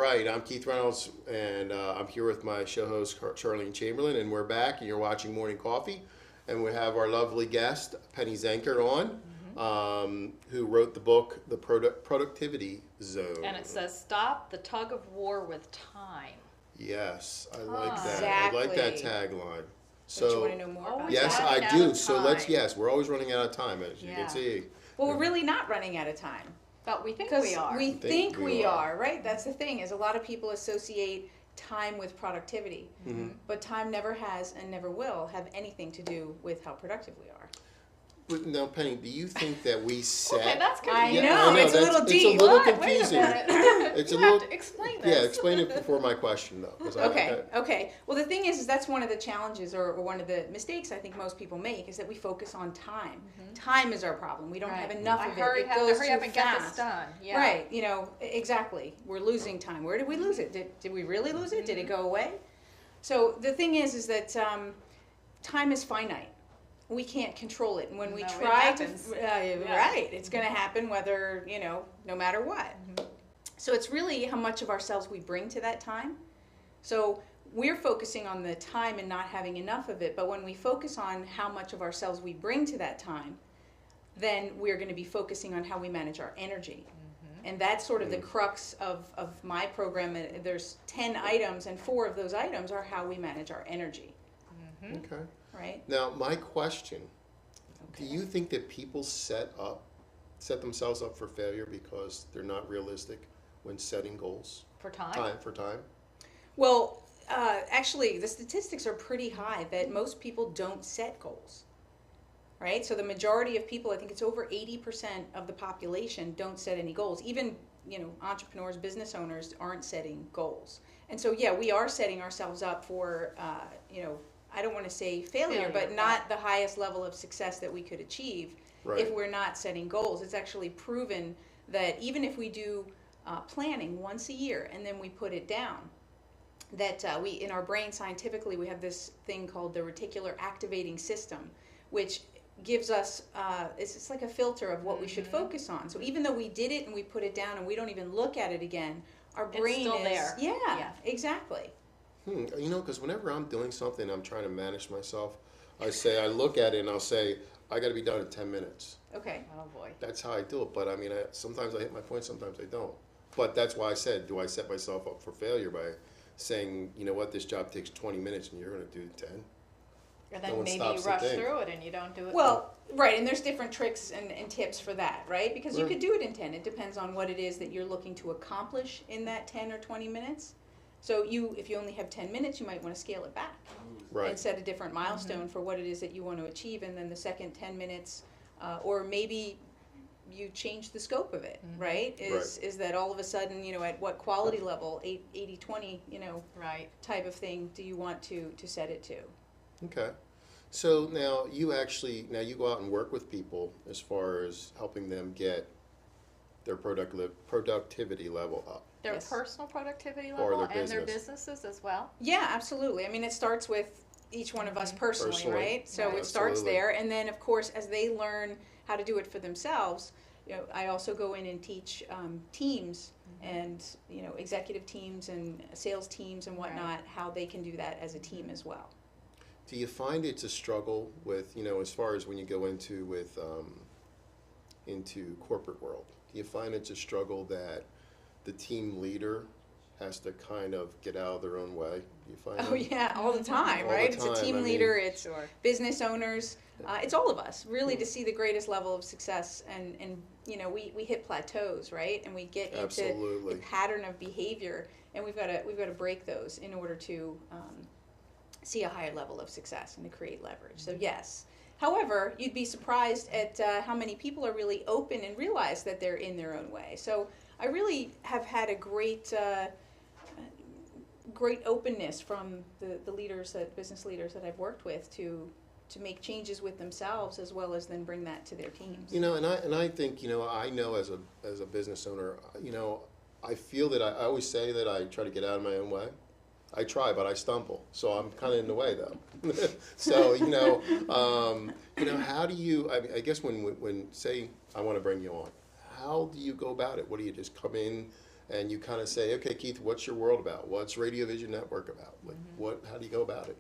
right, I'm Keith Reynolds, and I'm here with my show host, Charlene Chamberlain, and we're back, and you're watching Morning Coffee, and we have our lovely guest, Penny Zenker, on, who wrote the book, The Productivity Zone. And it says, stop the tug of war with time. Yes, I like that. Exactly. I like that tagline. So, do you want to know more about yes, that? I do. So we're always running out of time, as you can see. Well, we're really not running out of time. But we think we are. We think we are, right? That's the thing, is a lot of people associate time with productivity. But time never has and never will have anything to do with how productive we are. But now, Penny, do you think that we set... Okay, that's confusing. I know, it's a little deep. It's a little What? confusing. Wait a minute. It's you a have little, to explain Yeah, this. explain it before my question, though. 'cause Okay. Well, the thing is that's one of the challenges or one of the mistakes I think most people make is that we focus on time. Time is our problem. We don't have enough of it. It goes hurry too up and get this fast. done. Yeah. Right, exactly. We're losing time. Where did we lose it? Did we really lose it? Did it go away? So the thing is that time is finite. We can't control it. And when we No, it try to, happens. right, it's going to happen whether, no matter what. So it's really how much of ourselves we bring to that time. So we're focusing on the time and not having enough of it. But when we focus on how much of ourselves we bring to that time, then we're going to be focusing on how we manage our energy. And that's sort of the crux of my program. There's 10 items, and 4 of those items are how we manage our energy. Okay. Right? Now, my question, do you think that people set themselves up for failure because they're not realistic when setting goals? For time? For time? Well, actually, the statistics are pretty high that most people don't set goals. Right? So the majority of people, I think it's over 80% of the population, don't set any goals. Even, entrepreneurs, business owners aren't setting goals. And so, we are setting ourselves up for, I don't want to say failure, but not the highest level of success that we could achieve if we're not setting goals. It's actually proven that even if we do planning once a year and then we put it down, that we in our brain scientifically we have this thing called the reticular activating system, which gives us it's like a filter of what we should focus on. So even though we did it and we put it down and we don't even look at it again, our brain still is there. Yeah, exactly. Because whenever I'm doing something, I'm trying to manage myself. I look at it and I'll say, I got to be done in 10 minutes. Okay. Oh, boy. That's how I do it. But I mean, sometimes I hit my point, sometimes I don't. But that's why I said, do I set myself up for failure by saying, you know what, this job takes 20 minutes and you're going to do 10? And then maybe you rush through it and you don't do it. Well, right, and there's different tricks and tips for that, right? Because you could do it in 10. It depends on what it is that you're looking to accomplish in that 10 or 20 minutes. So if you only have 10 minutes, you might want to scale it back and set a different milestone for what it is that you want to achieve. And then the second 10 minutes, or maybe you change the scope of it, right? Is that all of a sudden, at what quality level, 80-20, type of thing do you want to set it to? Okay. So now you go out and work with people as far as helping them get their productivity level up. Their personal productivity level and their businesses as well? Yeah, absolutely. I mean, it starts with each one of us personally, right? So it starts there. And then, of course, as they learn how to do it for themselves, I also go in and teach teams and, executive teams and sales teams and whatnot, how they can do that as a team as well. Do you find it's a struggle with, as far as when you go into corporate world? Do you find it's a struggle that the team leader has to kind of get out of their own way? Do you find all the time, right? It's a team leader, it's business owners, it's all of us, really, to see the greatest level of success. And we hit plateaus, right? And we get into the pattern of behavior, and we've got to break those in order to see a higher level of success and to create leverage. So yes. However, you'd be surprised at how many people are really open and realize that they're in their own way. So I really have had a great openness from the leaders, business leaders that I've worked with to make changes with themselves as well as then bring that to their teams. And I think, I know as a business owner, I feel that I always say that I try to get out of my own way. I try, but I stumble. So I'm kind of in the way, though. So, how do you, I guess when say I want to bring you on, how do you go about it? What do you just come in and you kind of say, okay, Keith, what's your world about? What's Radio Vision Network about? Like, how do you go about it?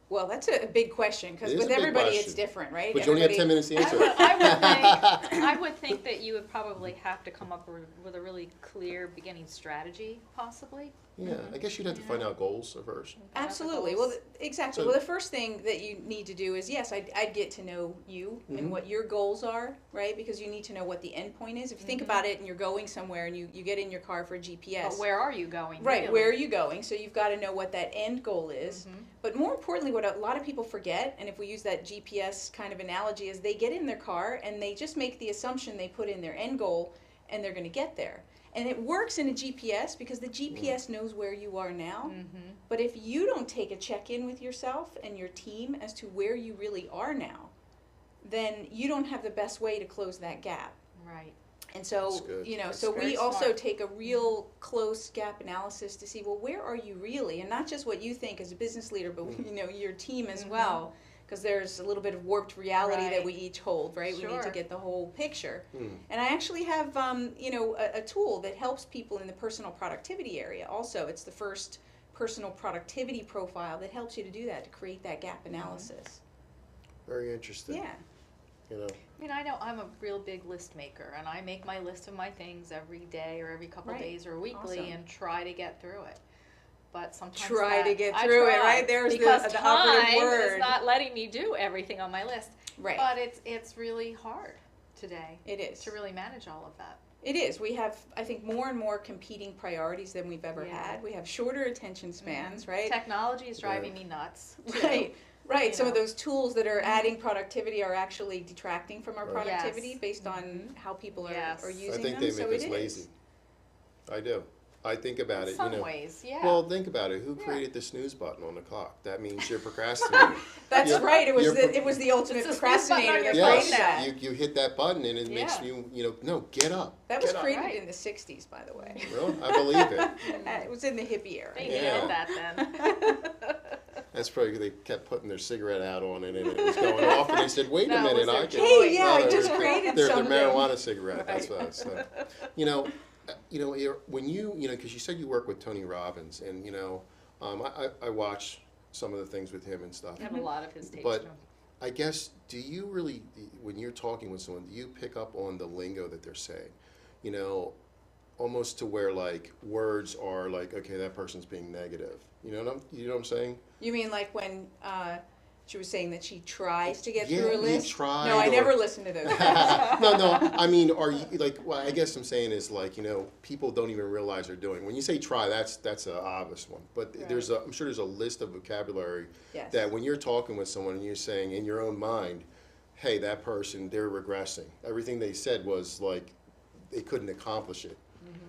Well, that's a big question, because with everybody it's different, right? But you only have 10 minutes to answer it. I would think that you would probably have to come up with a really clear beginning strategy, possibly. Yeah, I guess you'd have to find out goals first. Absolutely. Well, exactly. Well, the first thing that you need to do is, yes, I'd get to know you and what your goals are, right? Because you need to know what the end point is. If you think about it and you're going somewhere and you get in your car for a GPS. But where are you going? Right, really? where are you going? So you've got to know what that end goal is. But more importantly, what a lot of people forget, and if we use that GPS kind of analogy, is they get in their car and they just make the assumption they put in their end goal and they're going to get there. And it works in a GPS because the GPS knows where you are now. But if you don't take a check-in with yourself and your team as to where you really are now, then you don't have the best way to close that gap. Right. And so, so we also take a real close gap analysis to see, well, where are you really? And not just what you think as a business leader, but, your team as well. Because there's a little bit of warped reality that we each hold, right? Sure. We need to get the whole picture. And I actually have, a tool that helps people in the personal productivity area. Also, it's the first personal productivity profile that helps you to do that, to create that gap analysis. Very interesting. Yeah. I mean, I know I'm a real big list maker, and I make my list of my things every day or every couple days or weekly and try to get through it. But sometimes try to get through it, right? There's the operative word. Is not letting me do everything on my list. Right. But it's really hard today. It is. To really manage all of that. It is. We have, I think, more and more competing priorities than we've ever had. We have shorter attention spans, right? Technology is driving me nuts. Right. Right. Some of those tools that are adding productivity are actually detracting from our productivity based on how people are using them. I think they make us lazy. I do. I think about it, some ways, yeah. Well, think about it. Who created the snooze button on the clock? That means you're procrastinating. That's right. It was the ultimate procrastinator that created that. You hit that button and it makes you, no, get up. That was created in the 60s, by the way. Really? I believe it. It was in the hippie era. They did that then. That's probably because they kept putting their cigarette out on it and it was going off and they said, wait a minute, I can. Hey, I just created something. Their marijuana cigarette, that's what I said. When because you said you work with Tony Robbins, and I watch some of the things with him and stuff. I have a lot of his tapes. But I guess, do you really, when you're talking with someone, do you pick up on the lingo that they're saying? Almost to where like words are like, okay, that person's being negative. You know what I'm saying? You mean like when she was saying that she tries to get through a list? Tried, no, I never listened to those. No. I mean, are you like? Well, I guess I'm saying is like people don't even realize they're doing. When you say try, that's an obvious one. But I'm sure there's a list of vocabulary that when you're talking with someone and you're saying in your own mind, hey, that person, they're regressing. Everything they said was like they couldn't accomplish it.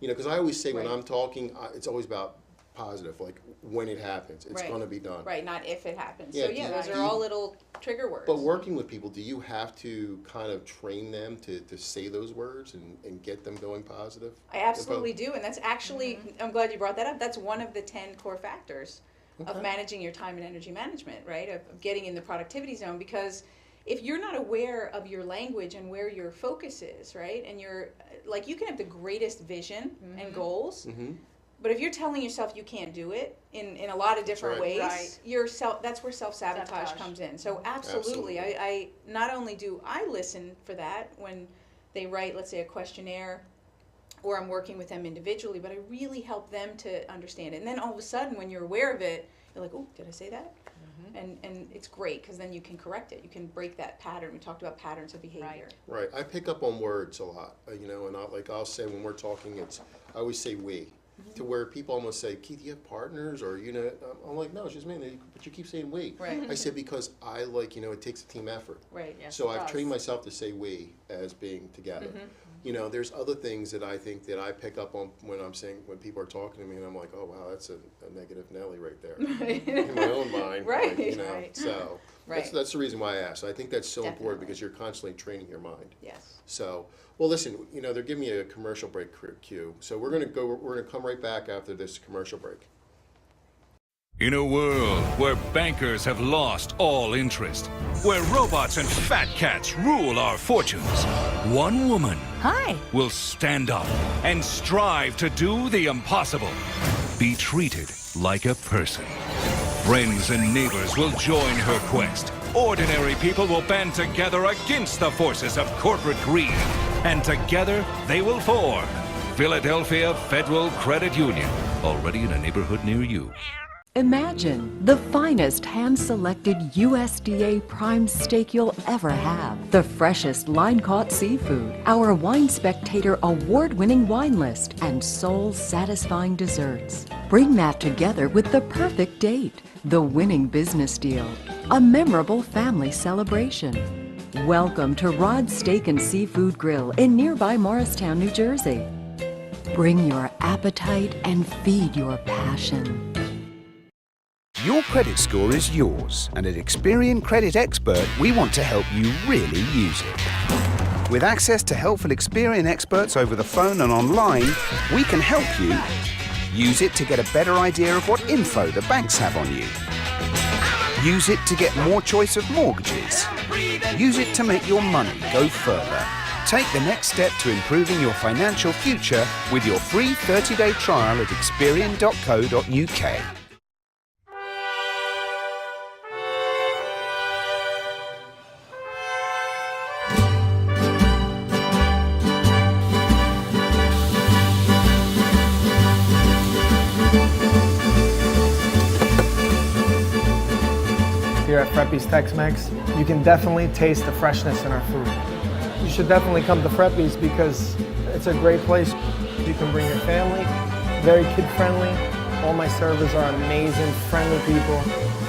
Because I always say when I'm talking, it's always about positive, like when it happens, it's going to be done. Right, not if it happens. So those are all little trigger words. But working with people, do you have to kind of train them to say those words and get them going positive? I absolutely do, and that's actually, I'm glad you brought that up, that's one of the 10 core factors of managing your time and energy management, right, of getting in the productivity zone, because if you're not aware of your language and where your focus is, right, and you're, like, you can have the greatest vision and goals, but if you're telling yourself you can't do it in a lot of different ways, that's where self-sabotage comes in. So absolutely. I not only do I listen for that when they write, let's say, a questionnaire, or I'm working with them individually, but I really help them to understand it. And then all of a sudden, when you're aware of it, you're like, oh, did I say that? And it's great because then you can correct it. You can break that pattern. We talked about patterns of behavior. Right. I pick up on words a lot, and I'll say when we're talking, I always say we. To where people almost say, Keith, you have partners, or I'm like, no, it's just me. But you keep saying we. Right. I said because I it takes a team effort. Right. Yes. So I've trained myself to say we as being together. There's other things that I think that I pick up on when people are talking to me, and I'm like, oh wow, that's a negative Nelly right there in my own mind. Right. So that's the reason why I asked. I think that's so important because you're constantly training your mind. Yes. So. Well, listen, they're giving me a commercial break cue, so we're gonna come right back after this commercial break. In a world where bankers have lost all interest, where robots and fat cats rule our fortunes, one woman Hi. will stand up and strive to do the impossible. Be treated like a person. Friends and neighbors will join her quest. Ordinary people will band together against the forces of corporate greed. And together they will form Philadelphia Federal Credit Union, already in a neighborhood near you. Imagine the finest hand-selected USDA prime steak you'll ever have. The freshest line-caught seafood, our Wine Spectator award-winning wine list, and soul-satisfying desserts. Bring that together with the perfect date, the winning business deal, a memorable family celebration. Welcome to Rod's Steak and Seafood Grill in nearby Morristown, New Jersey. Bring your appetite and feed your passion. Your credit score is yours, and at Experian Credit Expert, we want to help you really use it. With access to helpful Experian experts over the phone and online, we can help you use it to get a better idea of what info the banks have on you. Use it to get more choice of mortgages. Use it to make your money go further. Take the next step to improving your financial future with your free 30-day trial at experian.co.uk. Here at Freppi's Tex-Mex, you can definitely taste the freshness in our food. You should definitely come to Freppi's because it's a great place. You can bring your family, very kid-friendly. All my servers are amazing, friendly people.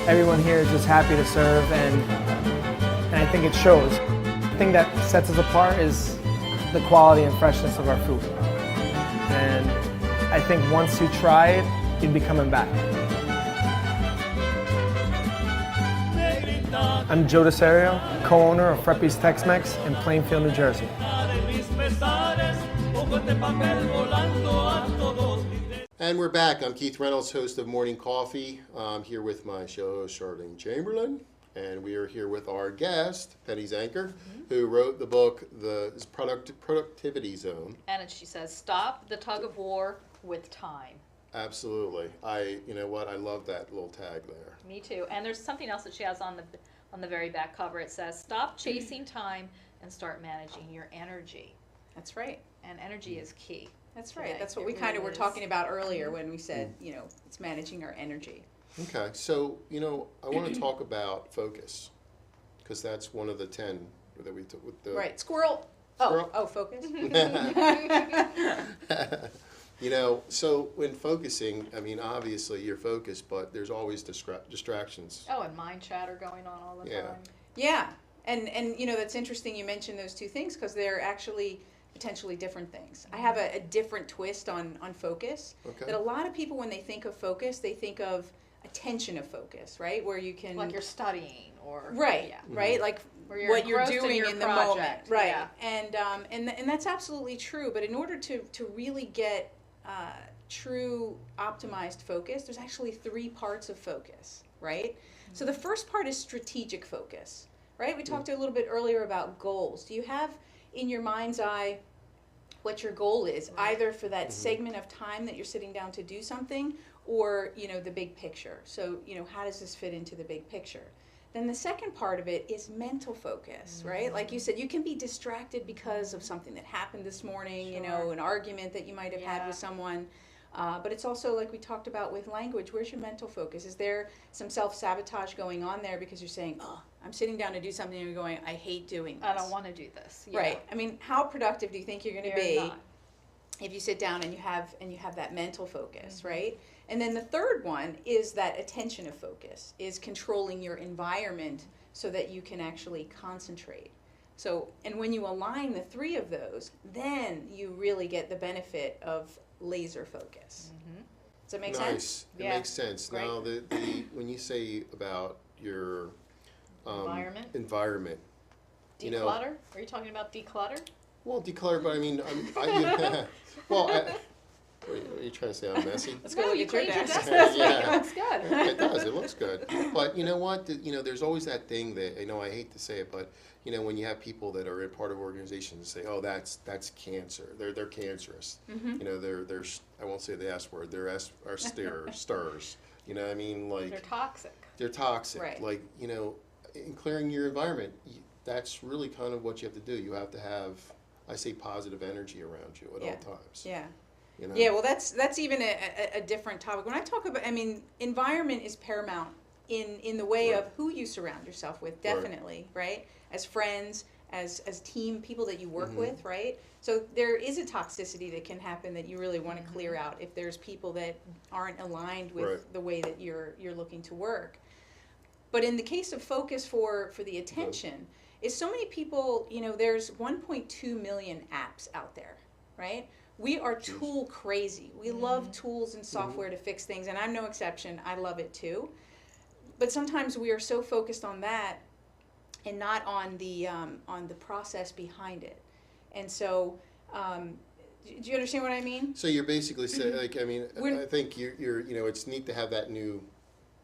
Everyone here is just happy to serve, and I think it shows. The thing that sets us apart is the quality and freshness of our food. And I think once you try it, you'd be coming back. I'm Joe DeSario, co-owner of Freppi's Tex-Mex in Plainfield, New Jersey. And we're back. I'm Keith Reynolds, host of Morning Coffee. I'm here with my show host, Charlene Chamberlain. And we are here with our guest, Penny Zenker, who wrote the book, The Productivity Zone. And she says, stop the tug of war with time. Absolutely. You know what? I love that little tag there. Me too. And there's something else that she has on the very back cover. It says, stop chasing time and start managing your energy. That's right. And energy is key. That's right. today. That's what It we kind of really were is. talking about earlier when we said, you know, it's managing our energy. Okay. So, I want to talk about focus, because that's one of the 10 that we took with the... Right. Squirrel. Squirrel. Oh, focus. So when focusing, obviously you're focused, but there's always distractions. Oh, and mind chatter going on all the Yeah. time. Yeah. And that's interesting you mentioned those two things because they're actually potentially different things. I have a different twist on focus. Okay. That a lot of people, when they think of focus, they think of attention of focus, right? Where you can... Like you're studying or... Right, Yeah. right? Like Or you're what you're engrossed in doing your in the project, moment. Right. yeah. And that's absolutely true. But in order to really get true optimized focus, there's actually 3 parts of focus, right? Mm-hmm. So the first part is strategic focus, right? We talked a little bit earlier about goals. Do you have in your mind's eye what your goal is, either for that segment of time that you're sitting down to do something or, the big picture? So, how does this fit into the big picture? Then the second part of it is mental focus, right? Like you said, you can be distracted because of something that happened this morning, Sure. an argument that you might have had with someone. But it's also like we talked about with language, where's your mental focus? Is there some self-sabotage going on there because you're saying, oh, I'm sitting down to do something and you're going, I hate doing this. I don't want to do this. Yeah. Right. I mean, how productive do you think you're going to You're be not. if you sit down and you have that mental focus, right? And then the third one is that attention of focus, is controlling your environment so that you can actually concentrate. So, and when you align the 3 of those, then you really get the benefit of laser focus. Does that make sense? Nice. It Yeah. makes sense. Great. Now, when you say about your Environment. you know, Declutter? Are you talking about declutter? well, declutter, but Are you trying to say I'm messy? Let's go No, look you at your cleaned your desk. desk this week. Yeah. It looks good. It does. It looks good. But you know what? There's always that thing that I hate to say it, but when you have people that are in part of organizations say, "Oh, that's cancer. They're cancerous." They're I won't say the S word. They're are stirs. You know what I mean? Like They're toxic. they're toxic. Right. Like in clearing your environment, that's really kind of what you have to do. You have to have, I say, positive energy around you at all times. Yeah. You know? Yeah, well, that's even a different topic. When I talk about, environment is paramount in the way Right. of who you surround yourself with, definitely, right? As friends, as team people that you work with, right? So there is a toxicity that can happen that you really want to clear out if there's people that aren't aligned with Right. the way that you're looking to work. But in the case of focus for the attention, is so many people, there's 1.2 million apps out there, right? We are tool crazy. We love tools and software to fix things, and I'm no exception. I love it too. But sometimes we are so focused on that and not on the process behind it. And so, do you understand what I mean? So you're basically saying, We're- I think you're it's neat to have that new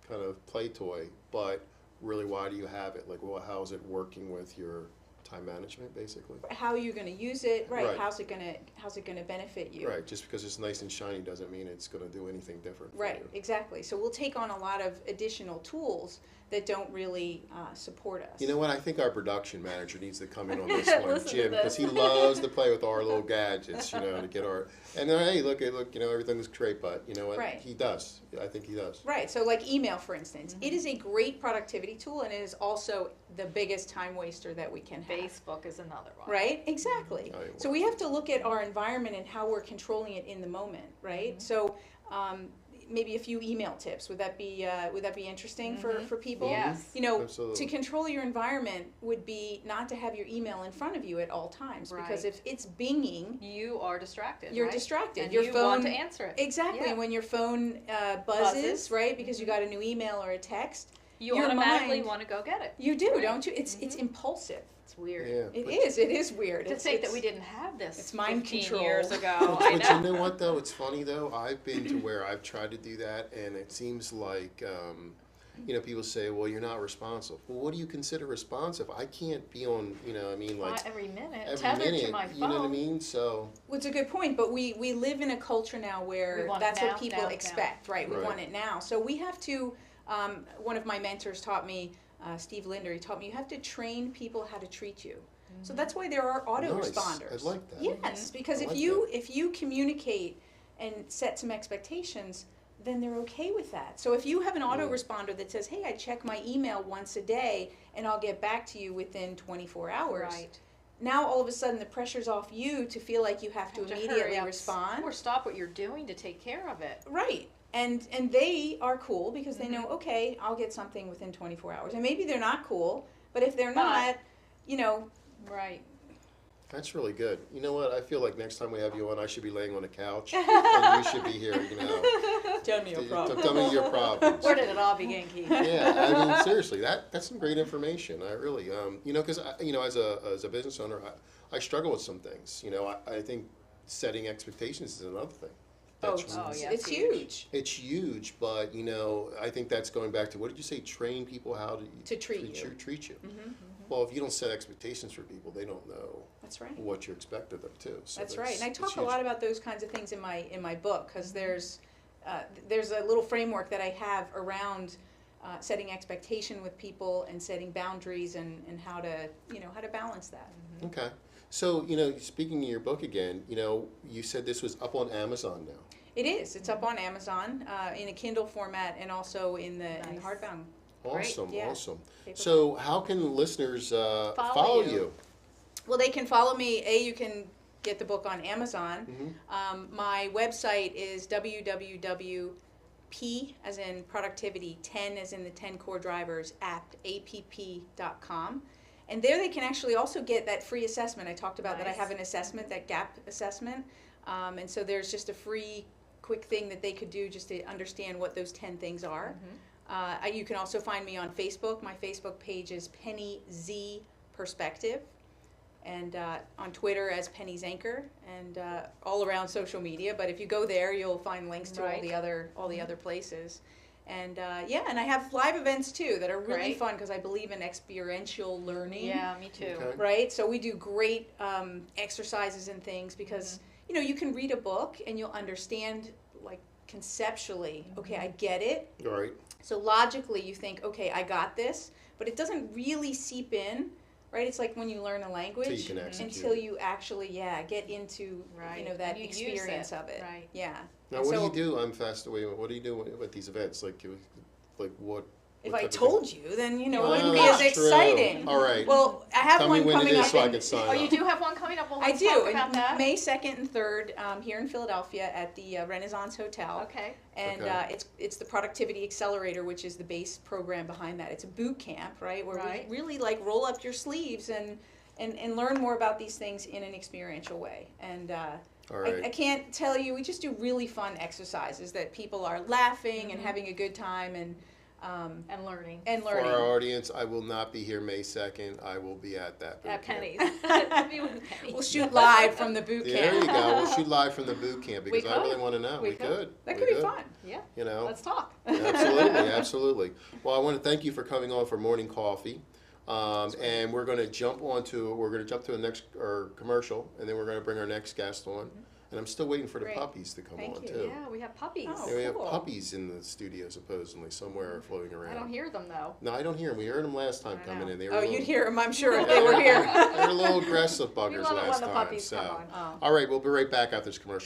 kind of play toy, but really, why do you have it? Like, well, how is it working with your time management, basically? How are you going to use it? Right. Right. How's it going to benefit you? Right. Just because it's nice and shiny doesn't mean it's going to do anything different. For Right, you. exactly. So we'll take on a lot of additional tools that don't really support us. You know what? I think our production manager needs to come in on this one, Listen to Jim, because this. he loves to play with our little gadgets, to get our. And then, hey, look, everything's great, but you know what? Right. He does. I think he does. Right, so like email, for instance. It is a great productivity tool, and it is also the biggest time waster that we can have. Facebook is another one. Right, exactly. Oh, yeah. So we have to look at our environment and how we're controlling it in the moment, right? So maybe a few email tips. Would that be interesting for people? Yes. Absolutely. To control your environment would be not to have your email in front of you at all times, because Right. if it's binging, You are distracted. you're right? distracted. And Your you phone want to answer it. Exactly. Yeah. And when your phone buzzes, Buzzes. right, because you got a new email or a text, You your automatically mind- want to go get it. you do, Right. don't you? It's impulsive. It's weird. Yeah. It but- is. It is weird. To It's- think that it's- we didn't have this it's mind 15 control. years ago. But I you know. know what though? It's funny though. I've been to where I've tried to do that, and it seems like people say, "Well, you're not responsive." Well, what do you consider responsive? I can't be on. Not every minute. every Tethered minute. to my phone. You know what I mean? So Well, it's a good point, but we live in a culture now where We want that's it now, what people now, expect, right? We Right. want it now. So we have to, one of my mentors taught me, Steve Linder, he taught me you have to train people how to treat you. So that's why there are autoresponders. Nice. I like that. Yes, because I if like if you communicate and set some expectations, then they're okay with that. So if you have an autoresponder that says, "Hey, I check my email once a day and I'll get back to you within 24 hours." Right. Now all of a sudden the pressure's off you to feel like you have to Have to immediately hurry up respond. Or stop what you're doing to take care of it. Right. And they are cool because they know, okay, I'll get something within 24 hours. And maybe they're not cool, but if they're not, Right. That's really good. You know what? I feel like next time we have you on, I should be laying on a couch, and you should be here. tell me Tell me your problems. Where did it all begin, Keith? Yeah, seriously, that's some great information. I really, because as a business owner, I struggle with some things. I think setting expectations is another thing. That's yeah, it's huge. It's huge, but I think that's going back to what did you say? Train people how to treat you. Treat you. Well, if you don't set expectations for people, they don't know That's right. what you expect of them too. So That's right. And I it's talk a huge. lot about those kinds of things in my book, because there's a little framework that I have around setting expectation with people and setting boundaries and how to balance that. Okay. So, speaking of your book again, you said this was up on Amazon now. It is. It's up on Amazon in a Kindle format and also in the Nice. hardbound. Awesome, yeah. awesome. Paperback. So, how can listeners follow you? Well, they can follow me. You can get the book on Amazon. My website is www.p as in productivity, 10 as in the 10 core drivers, app.com. And there they can actually also get that free assessment. I talked about that I Nice. have an assessment, that gap assessment. And so there's just a free, quick thing that they could do just to understand what those 10 things are. You can also find me on Facebook. My Facebook page is Penny Z Perspective. and on Twitter as Penny Zenker, and all around social media. But if you go there, you'll find links to all the other places. And and I have live events too that are really fun because I believe in experiential learning. Yeah, me too. Okay. Right? So we do great exercises and things because, you can read a book and you'll understand, like, conceptually, okay, I get it. All right. So logically you think, okay, I got this, but it doesn't really seep in, right? It's like when you learn a language until you actually, get into, that experience of it. Right. Yeah. Now, what do you do? I'm fascinated. What do you do with these events? Like what? If what I type of told you, then it wouldn't be Oh, as true. exciting. All right. Well, I have Tell one me when coming it is up. so I can sign Oh, up. you do have one coming up? Well, I let's do. talk about that. May 2nd and 3rd here in Philadelphia at the Renaissance Hotel. Okay. And it's the Productivity Accelerator, which is the base program behind that. It's a boot camp, right? Where we really roll up your sleeves and learn more about these things in an experiential way. And All right. I can't tell you, we just do really fun exercises that people are laughing and having a good time and learning. For our audience, I will not be here May 2nd. I will be at that boot At camp. Penny's. Be with Penny. We'll shoot live from the boot camp. There you go. We'll shoot live from the boot camp because I really could. want to know. We We could. could. That We could be fun. Yeah. Let's talk. Absolutely, absolutely. Well, I want to thank you for coming on for morning coffee. And we're going to jump to the next commercial, and then we're going to bring our next guest on. And I'm still waiting for the puppies to come on too. Yeah, we have puppies. Oh. Yeah, we have Cool. puppies in the studio supposedly somewhere floating around. I don't hear them though. No, I don't hear them. We heard them last time coming in. They were Oh, a little, you'd hear them, I'm sure, if they were here. they were a little aggressive buggers love it when last the time. puppies come on. Oh. All right, we'll be right back after this commercial.